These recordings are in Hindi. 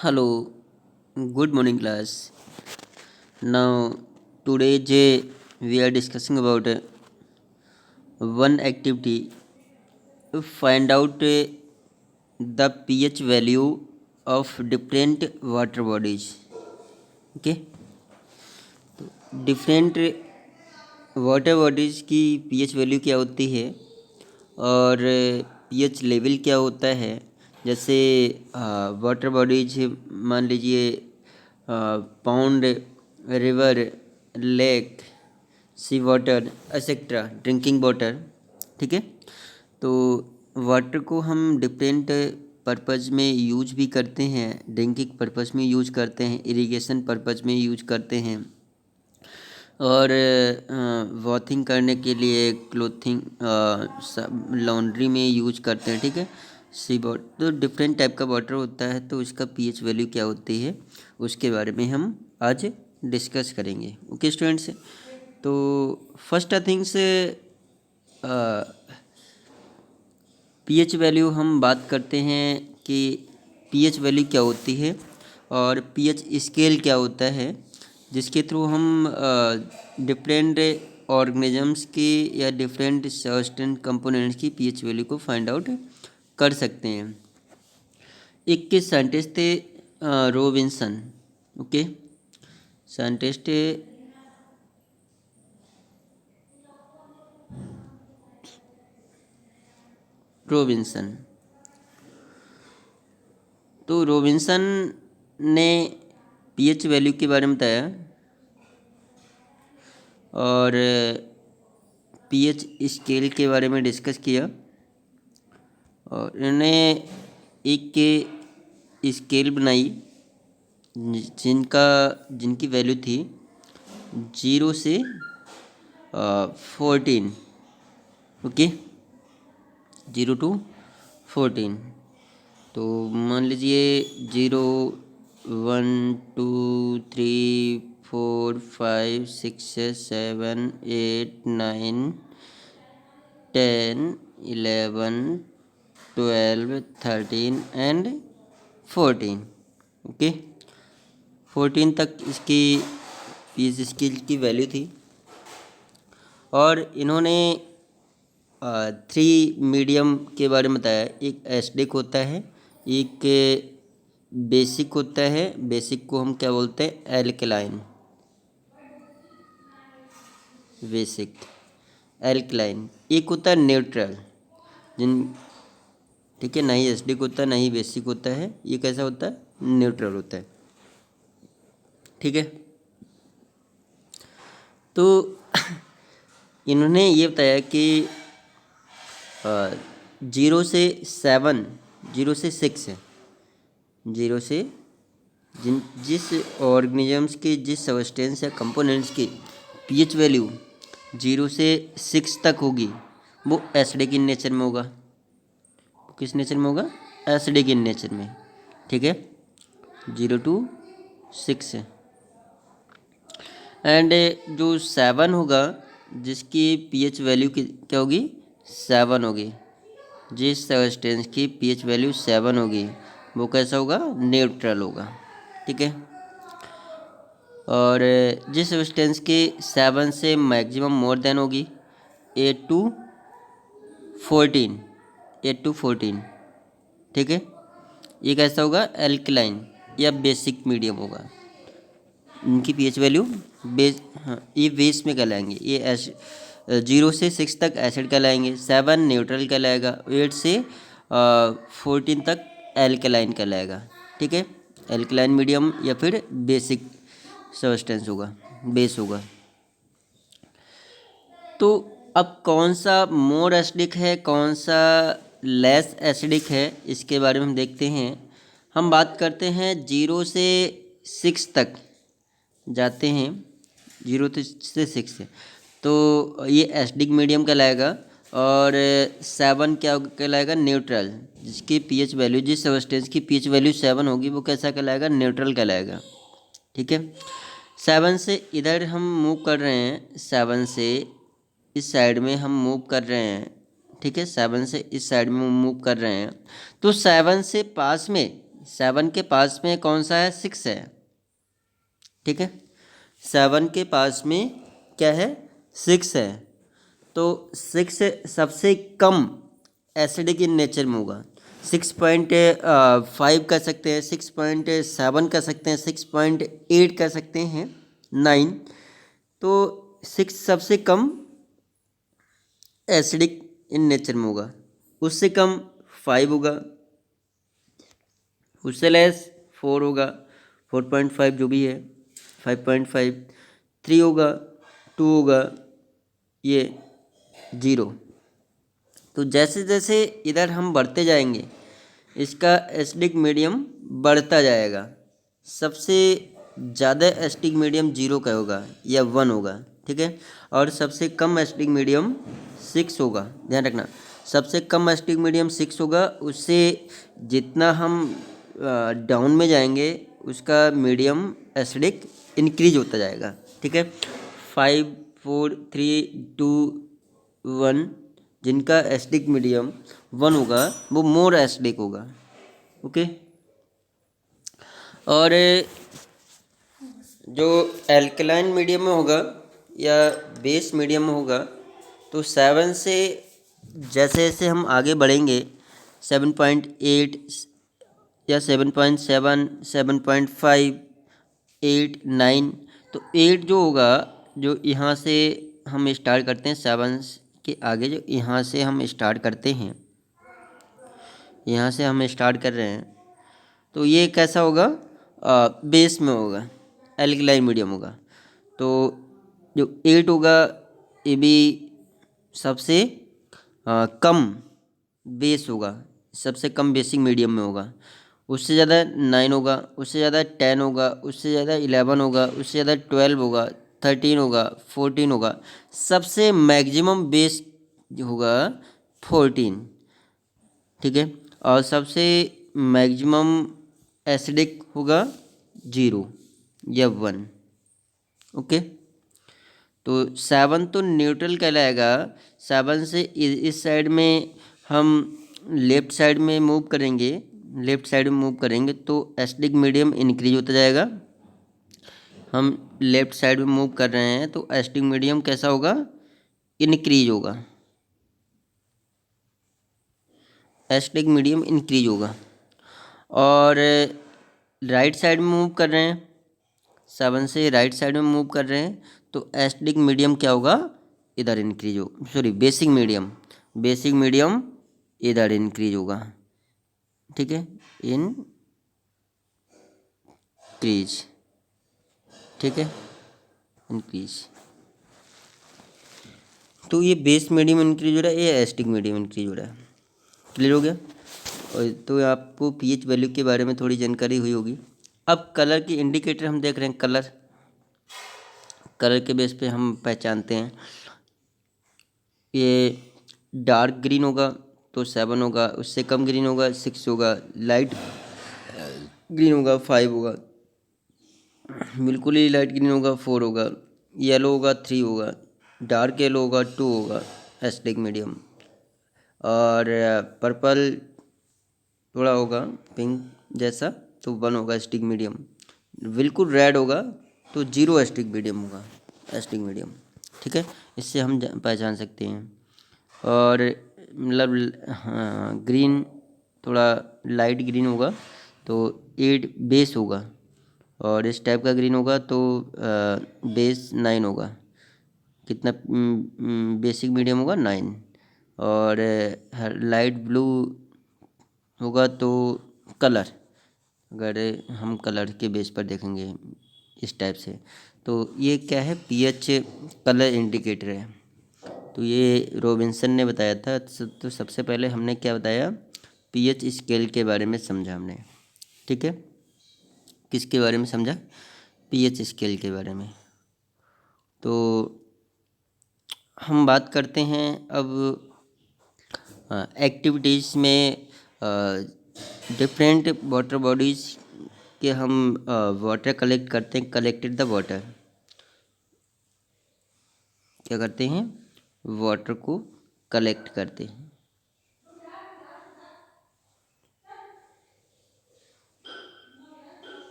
Hello, good morning, class. Now, today we are discussing about one activity to find out the pH value of different water bodies. Okay, different water bodies की पीएच वैल्यू क्या होती है और पीएच लेवल क्या होता है। जैसे वाटर बॉडीज मान लीजिए पॉन्ड, रिवर, लेक, सी वाटर एक्सेट्रा, ड्रिंकिंग वाटर। ठीक है, तो वाटर को हम डिफरेंट पर्पज़ में यूज भी करते हैं, ड्रिंकिंग पर्पज़ में यूज करते हैं, इरिगेशन पर्पज़ में यूज करते हैं और वॉथिंग करने के लिए, क्लोथिंग, लॉन्ड्री में यूज करते हैं। ठीक है, सी वाटर तो डिफरेंट टाइप का वाटर होता है, तो उसका पीएच वैल्यू क्या होती है उसके बारे में हम आज डिस्कस करेंगे। ओके स्टूडेंट्स, तो फर्स्ट आई थिंक से पीएच वैल्यू हम बात करते हैं कि पीएच वैल्यू क्या होती है और पीएच स्केल क्या होता है, जिसके थ्रू हम डिफरेंट ऑर्गेनिजम्स की या डिफरेंट सब्सटेंस कंपोनेंट्स की पीएच वैल्यू को फाइंड आउट कर सकते हैं। एक के साइंटिस्ट थे रॉबिन्सन। Okay, scientist Robinson. तो रॉबिन्सन ने पीएच वैल्यू के बारे में बताया और पीएच स्केल के बारे में डिस्कस किया और इन्होंने एक के स्केल बनाई जिनकी वैल्यू थी 0 से 14। Okay, 0 to 14। तो मान लीजिए 0, 1, 2, 3, 4, 5, 6, 7, 8, 9, 10, 11, 12, 13 एंड 14। ओके, 14 तक इसकी पीएच स्केल की वैल्यू थी और इन्होंने 3 मीडियम के बारे में बताया। एक एसिडिक होता है, एक बेसिक होता है, बेसिक को हम क्या बोलते हैं, एल्कलाइन। Basic, alkaline. एक होता है न्यूट्रल, जिन ठीक है, ना ही एसिडिक होता है ना ही बेसिक होता है, ये कैसा होता है, न्यूट्रल होता है। ठीक है, तो इन्होंने ये बताया कि 0 से 7, 0 से 6 है, 0 से जिस ऑर्गेनिजम्स के, जिस सब्सटेंस या कंपोनेंट्स की पीएच वैल्यू 0 से 6 तक होगी वो एसिडिक इन नेचर में होगा। किस नेचर में होगा, एसिडिक इन नेचर में। ठीक है, 0 to 6 एंड जो 7 होगा, जिसकी पीएच वैल्यू क्या होगी, 7 होगी। जिस सब्सटेंस की पीएच वैल्यू 7 होगी वो कैसा होगा, न्यूट्रल होगा। ठीक है, और जिस सब्सटेंस की 7 से मैक्सिमम मोर देन होगी 8 to 14, 8 to 14। ठीक है, ये कैसा होगा, एल्कलाइन या बेसिक मीडियम होगा। इनकी पीएच वैल्यू बेस, हाँ, ये बेस में कहलाएंगे। ये 0 से 6 तक एसिड कहलाएंगे, 7 न्यूट्रल कहलाएगा, 8 से 14 तक एल्कलाइन कहलाएगा। ठीक है, एल्कलाइन मीडियम या फिर बेसिक सब्सटेंस होगा, बेस होगा। तो अब कौन सा मोर एसिडिक है, कौन सा लेस एसिडिक है, इसके बारे में हम देखते हैं। हम बात करते हैं 0 से 6 तक जाते हैं, 0 से 6 है, तो ये एसिडिक मीडियम कहलाएगा और 7 क्या कहलाएगा, न्यूट्रल। जिसकी पीएच वैल्यू, जिस सब्सटेंस की पीएच वैल्यू 7 होगी वो कैसा कहलाएगा, न्यूट्रल कहलाएगा। ठीक है, 7 से इधर हम मूव कर रहे हैं, 7 से इस साइड में हम मूव कर रहे हैं। ठीक है, 7 से इस साइड में मूव कर रहे हैं, तो 7 से पास में 7 के पास में कौन सा है? 6 है। ठीक है, 7 के पास में क्या है? 6 है। तो 6 सबसे कम एसिडिक इन नेचर में होगा। 6.5 कह सकते हैं, 6.7 कह सकते हैं, 6.8 कह सकते हैं, 9। तो 6 सबसे कम एसिडिक इन नेचर में होगा। उससे कम 5 होगा, उससे लेस 4 होगा, 4.5 जो भी है, 5.5, 3 होगा, 2 होगा, ये 0। तो जैसे जैसे इधर हम बढ़ते जाएंगे इसका एसिडिक मीडियम बढ़ता जाएगा। सबसे ज़्यादा एसिडिक मीडियम 0 का होगा या 1 होगा। ठीक है, और सबसे कम एसिडिक मीडियम 6 होगा। ध्यान रखना, सबसे कम एसिडिक मीडियम 6 होगा। उससे जितना हम डाउन में जाएंगे उसका मीडियम एसिडिक इंक्रीज होता जाएगा। ठीक है, 5, 4, 3, 2, 1, जिनका एसिडिक मीडियम 1 होगा वो मोर एसिडिक होगा। ओके, और जो एल्कलाइन मीडियम में होगा या बेस मीडियम में होगा तो 7 से जैसे जैसे हम आगे बढ़ेंगे 7.8 या 7.7, 7.5, 8, 9, तो 8 जो होगा, जो यहाँ से हम स्टार्ट करते हैं 7 के आगे, जो यहाँ से हम स्टार्ट करते हैं, यहाँ से हम स्टार्ट कर रहे हैं, तो ये कैसा होगा? बेस में होगा, एल्कलाइन मीडियम होगा। तो जो 8 होगा ये भी सबसे कम बेस होगा, सबसे कम बेसिक मीडियम में होगा। उससे ज़्यादा 9 होगा, उससे ज़्यादा 10 होगा, उससे ज़्यादा 11 होगा, उससे ज़्यादा 12 होगा, 13 होगा, 14 होगा। सबसे मैक्सिमम बेस होगा 14। ठीक है, और सबसे मैक्सिमम एसिडिक होगा 0 या 1। ओके, तो 7 तो न्यूट्रल कहलाएगा। 7 से इस साइड में हम लेफ़्ट साइड में मूव करेंगे, लेफ़्ट साइड में मूव करेंगे तो एसिडिक मीडियम इंक्रीज होता जाएगा। हम लेफ़्ट साइड में मूव कर रहे हैं तो एसिडिक मीडियम कैसा होगा? इंक्रीज होगा, एसिडिक मीडियम इंक्रीज होगा। और राइट साइड में मूव कर रहे हैं, 7 से राइट साइड में मूव कर रहे हैं तो एसिडिक मीडियम क्या होगा? इधर इंक्रीज हो, sorry basic medium, basic medium इधर इंक्रीज होगा। ठीक है, इंक्रीज, ठीक है, इंक्रीज। तो ये बेस मीडियम इंक्रीज हो रहा है, ये एसिडिक मीडियम इंक्रीज हो रहा है। क्लियर हो गया? और तो आपको पीएच वैल्यू के बारे में थोड़ी जानकारी हुई होगी। अब कलर की इंडिकेटर हम देख रहे हैं। कलर, कलर के बेस पे हम पहचानते हैं। ये डार्क ग्रीन होगा तो 7 होगा, उससे कम ग्रीन होगा 6 होगा, लाइट ग्रीन होगा 5 होगा, बिल्कुल ही लाइट ग्रीन होगा 4 होगा, येलो होगा 3 होगा, डार्क येलो होगा 2 होगा एसिडिक मीडियम, और पर्पल थोड़ा होगा पिंक जैसा तो 1 होगा एसिडिक मीडियम, बिल्कुल रेड होगा तो 0 एसिडिक मीडियम होगा, एसिडिक मीडियम। ठीक है, इससे हम पहचान सकते हैं। और मतलब हाँ, ग्रीन थोड़ा लाइट ग्रीन होगा तो 8 बेस होगा, और इस टाइप का ग्रीन होगा तो बेस 9 होगा। कितना बेसिक मीडियम होगा? 9। और लाइट ब्लू होगा तो कलर, अगर हम कलर के बेस पर देखेंगे इस टाइप से, तो ये क्या है? पीएच कलर इंडिकेटर है। तो ये रॉबिन्सन ने बताया था। तो सबसे पहले हमने क्या बताया? पीएच स्केल के बारे में समझा हमने। ठीक है, किसके बारे में समझा? पीएच स्केल के बारे में। तो हम बात करते हैं अब एक्टिविटीज़ में। डिफरेंट वाटर बॉडीज़ के हम वाटर कलेक्ट करते हैं। कलेक्टेड द वाटर, क्या करते हैं? वाटर को कलेक्ट करते हैं।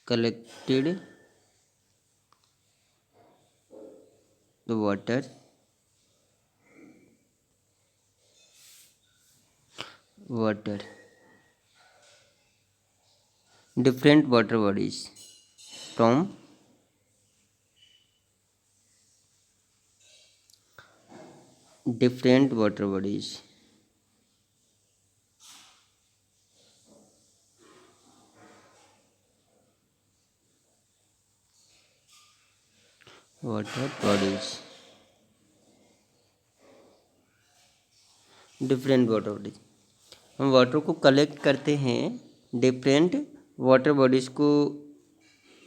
collected the water different water bodies from different water bodies water bodies different water bodies. हम वाटर को कलेक्ट करते हैं डिफरेंट वाटर बॉडीज़ को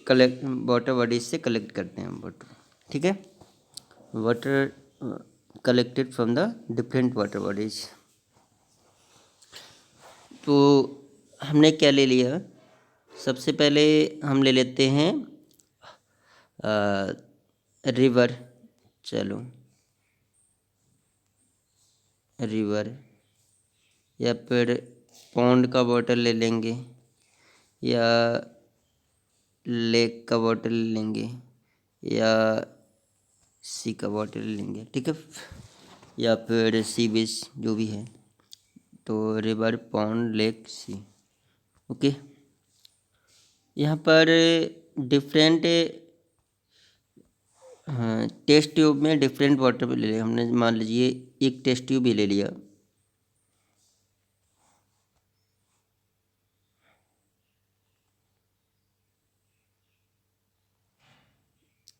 कलेक्ट वाटर बॉडीज से कलेक्ट करते हैं हम वाटर। ठीक है, water collected from the different water bodies. तो हमने क्या ले लिया, सबसे पहले हम ले लेते हैं रिवर। चलो रिवर, या फिर पॉन्ड का वाटर ले लेंगे, या लेक का वाटर ले लेंगे, या सी का वाटर ले लेंगे। ठीक है, या फिर सी बीच जो भी है, तो रिवर, पॉन्ड, लेक, सी। ओके, यहाँ पर डिफरेंट टेस्ट ट्यूब में डिफरेंट वाटर ले लिया हमने। मान लीजिए एक टेस्ट ट्यूब भी ले लिया,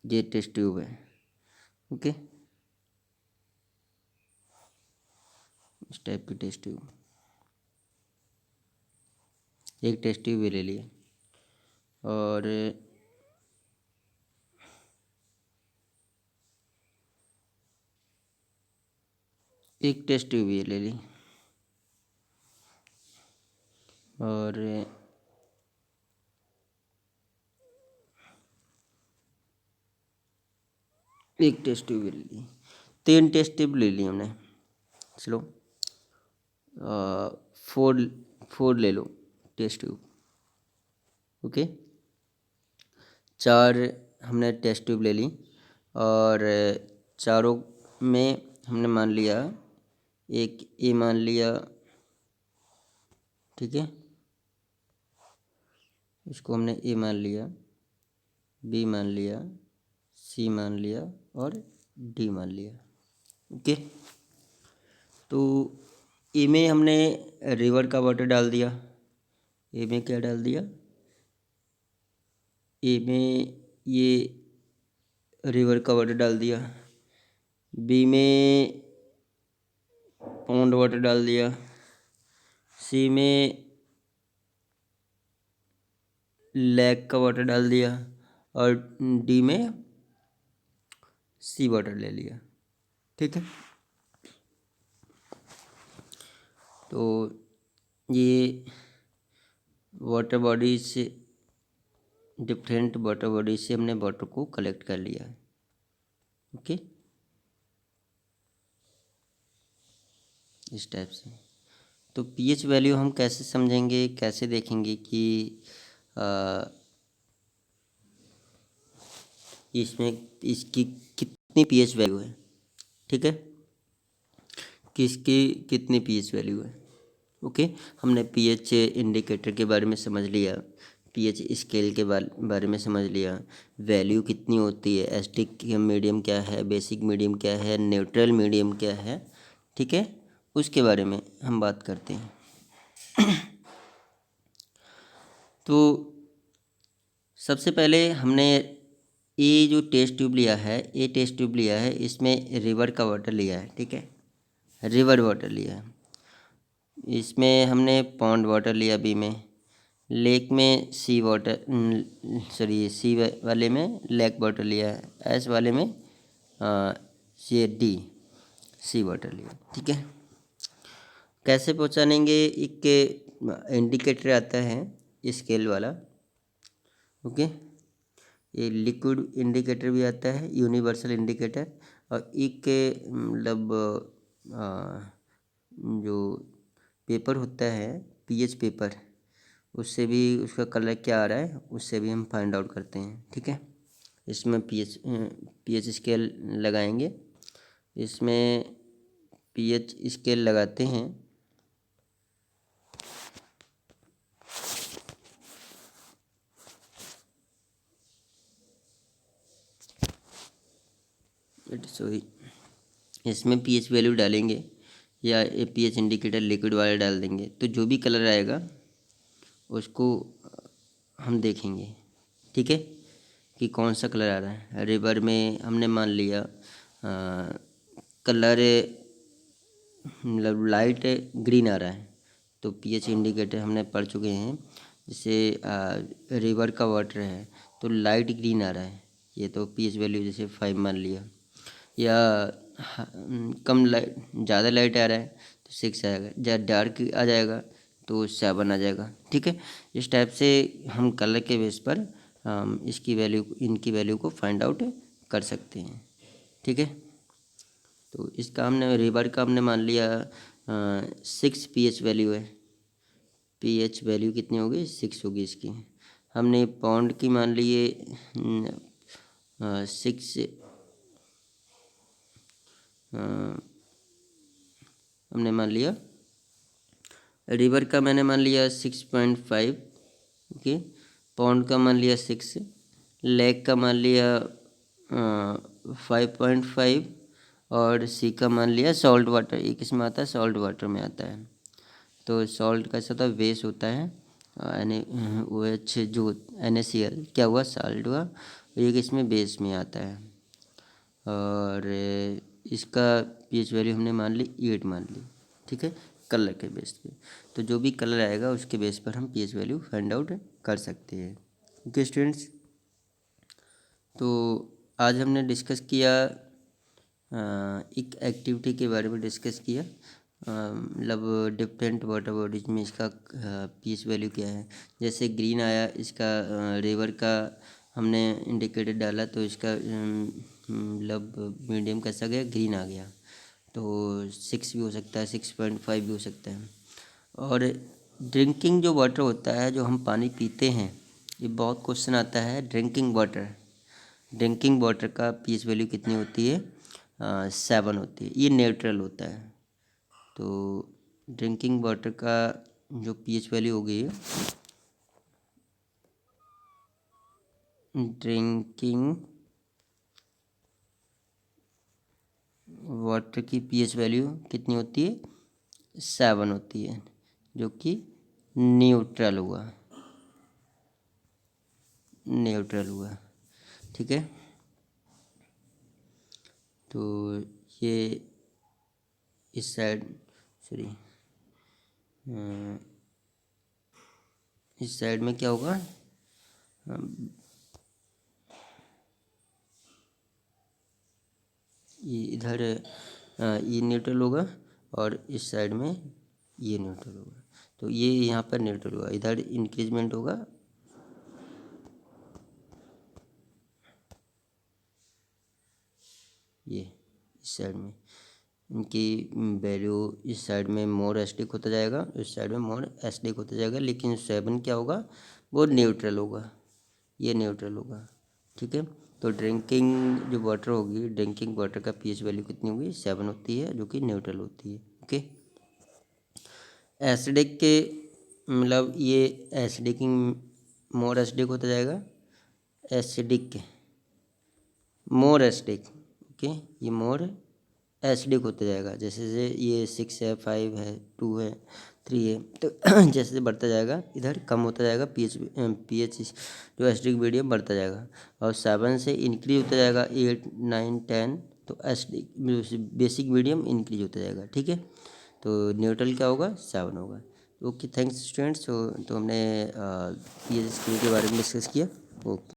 ये टेस्ट ट्यूब है। ओके, इस टाइप की टेस्ट ट्यूब, एक टेस्ट ट्यूब भी ले लिया, और एक टेस्ट ट्यूब भी ले ली, और एक टेस्ट ट्यूब ले ली, 3 टेस्ट ट्यूब ले ली हमने। चलो 4 ले लो टेस्ट ट्यूब। ओके, 4 हमने टेस्ट ट्यूब ले ली, और चारों में हमने मान लिया एक ए मान लिया। ठीक है, इसको हमने ए मान लिया, बी मान लिया, सी मान लिया, और डी मान लिया। ओके, तो ए में हमने रिवर का वाटर डाल दिया। ए में क्या डाल दिया, ए में ये रिवर का वाटर डाल दिया, बी में पॉन्ड वाटर डाल दिया, सी में लेक का वाटर डाल दिया, और डी में सी वाटर ले लिया। ठीक है, तो ये वाटर बॉडी से डिफरेंट वाटर बॉडी से हमने वाटर को कलेक्ट कर लिया है। ओके, इस टाइप से। तो पीएच वैल्यू हम कैसे समझेंगे, कैसे देखेंगे कि इसमें इसकी कितनी पीएच वैल्यू है। ठीक है, किसकी कितनी पीएच वैल्यू है। ओके, हमने पीएच इंडिकेटर के बारे में समझ लिया, पीएच स्केल के बारे में समझ लिया, वैल्यू कितनी होती है, एसिडिक मीडियम क्या है, बेसिक मीडियम क्या है, न्यूट्रल मीडियम क्या है। ठीक है, उसके बारे में हम बात करते हैं। तो सबसे पहले हमने ये जो टेस्ट ट्यूब लिया है, ये टेस्ट ट्यूब लिया है, इसमें रिवर का वाटर लिया है। ठीक है, रिवर वाटर लिया है। इसमें हमने पॉन्ड वाटर लिया बी में, लेक में सी वाटर, सॉरी सी वाले में लेक वाटर लिया है, एस वाले में ये डी सी वाटर लिया। ठीक है, कैसे पहचानेंगे, एक इंडिकेटर आता है स्केल वाला। ओके, ये लिक्विड इंडिकेटर भी आता है, यूनिवर्सल इंडिकेटर, और एक मतलब जो पेपर होता है पीएच पेपर, उससे भी उसका कलर क्या आ रहा है उससे भी हम फाइंड आउट करते हैं। ठीक है, इसमें पीएच स्केल लगाएंगे। इसमें पीएच स्केल लगाते हैं। सॉरी, इसमें पीएच वैल्यू डालेंगे या पीएच इंडिकेटर लिक्विड वाला डाल देंगे, तो जो भी कलर आएगा उसको हम देखेंगे। ठीक है, कि कौन सा कलर आ रहा है। रिवर में हमने मान लिया कलर मतलब लाइट ग्रीन आ रहा है, तो पीएच इंडिकेटर हमने पढ़ चुके हैं। जैसे रिवर का वाटर है तो लाइट ग्रीन आ रहा है, ये तो पीएच वैल्यू जैसे 5 मान लिया। या कम लाइट ज़्यादा लाइट आ रहा है तो 6 आएगा, ज़्यादा डार्क आ जाएगा तो 7 आ जाएगा। ठीक है, इस टाइप से हम कलर के बेस पर इनकी वैल्यू को फाइंड आउट कर सकते हैं। ठीक है, तो इसका हमने रिवर का हमने मान लिया 6 पीएच वैल्यू है। पीएच वैल्यू कितनी होगी, 6 होगी इसकी। हमने पॉन्ड की मान लिए 6, हमने मान लिया रिवर का मैंने मान लिया 6.5। ओके, पॉन्ड का मान लिया 6, लेक का मान लिया 5.5 और सी का मान लिया सॉल्ट वाटर। एक इसमें आता है सॉल्ट वाटर में आता है, तो सॉल्ट कैसा होता है, बेस होता है। ओ एच जो NaCl क्या हुआ, साल्ट हुआ। एक इसमें बेस में आता है। और इसका पीएच वैल्यू हमने मान ली 8 मान ली। ठीक है, कलर के बेस पे, तो जो भी कलर आएगा उसके बेस पर हम पीएच वैल्यू फाइंड आउट कर सकते हैं। ओके स्टूडेंट्स, तो आज हमने डिस्कस किया एक एक्टिविटी के बारे में डिस्कस किया, मतलब डिफरेंट वाटर बॉडीज में इसका पीएच वैल्यू क्या है। जैसे ग्रीन आया, इसका रिवर का हमने इंडिकेटर डाला तो इसका मतलब मीडियम कैसा गया, ग्रीन आ गया। तो 6 भी हो सकता है, 6.5 भी हो सकता है। और ड्रिंकिंग जो वाटर होता है, जो हम पानी पीते हैं, ये बहुत क्वेश्चन आता है। ड्रिंकिंग वाटर का पीएच वैल्यू कितनी होती है, 7 होती है। ये न्यूट्रल होता है। तो ड्रिंकिंग वाटर का जो पीएच वैल्यू होगी, ड्रिंकिंग वाटर की पीएच वैल्यू कितनी होती है, 7 होती है, जो कि न्यूट्रल हुआ। ठीक है, तो ये इस साइड, सॉरी, इस साइड में क्या होगा, ये इधर ये न्यूट्रल होगा और इस साइड में ये न्यूट्रल होगा। तो ये यहाँ पर न्यूट्रल होगा, इधर इंक्रीजमेंट होगा, ये इस साइड में इनकी वैल्यू इस साइड में मोर एसिडिक होता जाएगा, इस साइड में मोर एसिडिक होता जाएगा। लेकिन 7 क्या होगा, वो न्यूट्रल होगा, ये न्यूट्रल होगा। ठीक है, तो ड्रिंकिंग वाटर का पीएच वैल्यू कितनी होगी, 7 होती है, जो कि न्यूट्रल होती है। ओके, एसिडिक के मतलब ये एसिडिक मोर एसिडिक होता जाएगा, मोर एसिडिक। ओके, ये मोर एसिडिक होता जाएगा। जैसे जैसे ये 6 है, 5 है, 2 है, 3 है, तो जैसे जैसे बढ़ता जाएगा इधर कम होता जाएगा पीएच जो एसिडिक मीडियम बढ़ता जाएगा। और 7 से इंक्रीज होता जाएगा 8, 9, 10, तो एसिडिक बेसिक मीडियम इंक्रीज होता जाएगा। ठीक है, तो न्यूट्रल क्या होगा, 7 होगा। Okay, thanks students. तो हमने पीएच स्केल के बारे में डिस्कस किया। ओके।